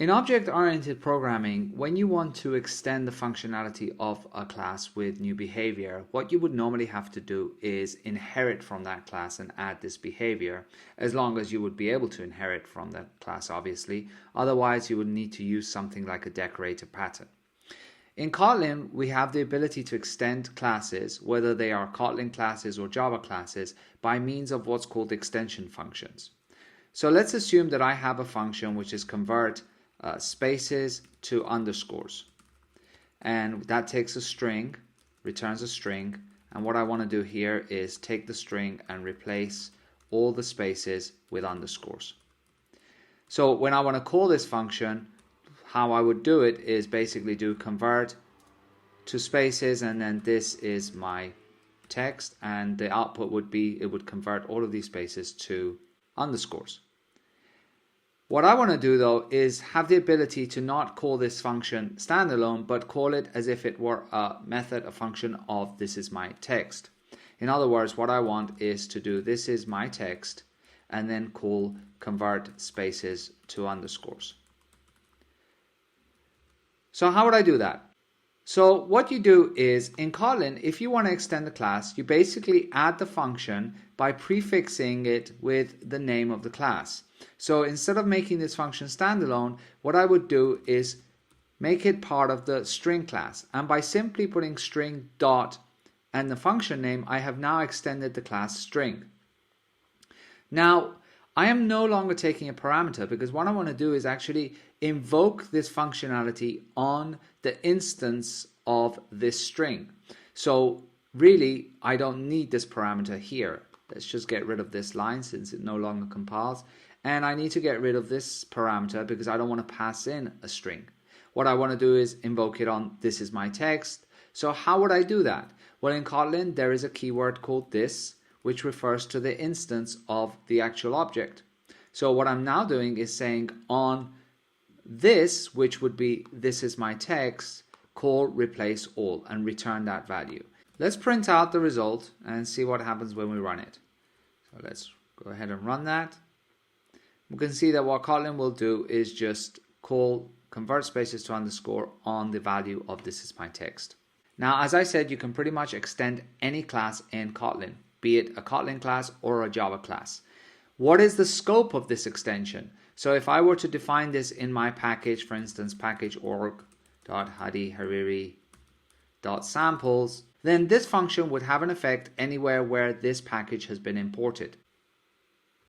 In object-oriented programming, when you want to extend the functionality of a class with new behavior, what you would normally have to do is inherit from that class and add this behavior, as long as you would be able to inherit from that class, obviously. Otherwise, you would need to use something like a decorator pattern. In Kotlin, we have the ability to extend classes, whether they are Kotlin classes or Java classes, by means of what's called extension functions. So let's assume that I have a function which is convert spaces to underscores, and that takes a string, returns a string, and what I want to do here is take the string and replace all the spaces with underscores. So when I want to call this function, how I would do it is basically do convert to spaces, and then this is my text, and the output would be, it would convert all of these spaces to underscores. What I want to do though is have the ability to not call this function standalone, but call it as if it were a method, a function of this is my text. In other words, what I want is to do this is my text and then call convert spaces to underscores. So how would I do that? So what you do is in Kotlin, if you want to extend the class, you basically add the function by prefixing it with the name of the class. So instead of making this function standalone, what I would do is make it part of the string class. And by simply putting string dot and the function name, I have now extended the class string. Now, I am no longer taking a parameter, because what I want to do is actually invoke this functionality on the instance of this string. So really, I don't need this parameter here. Let's just get rid of this line since it no longer compiles. And I need to get rid of this parameter because I don't want to pass in a string. What I want to do is invoke it on this is my text. So how would I do that? Well, in Kotlin, there is a keyword called this, which refers to the instance of the actual object. So what I'm now doing is saying on this, which would be this is my text, call replace all and return that value. Let's print out the result and see what happens when we run it. So let's go ahead and run that. We can see that what Kotlin will do is just call convert spaces to underscore on the value of this is my text. Now, as I said, you can pretty much extend any class in Kotlin, be it a Kotlin class or a Java class. What is the scope of this extension? So if I were to define this in my package, for instance, package org.hadi-hariri.samples, then this function would have an effect anywhere where this package has been imported.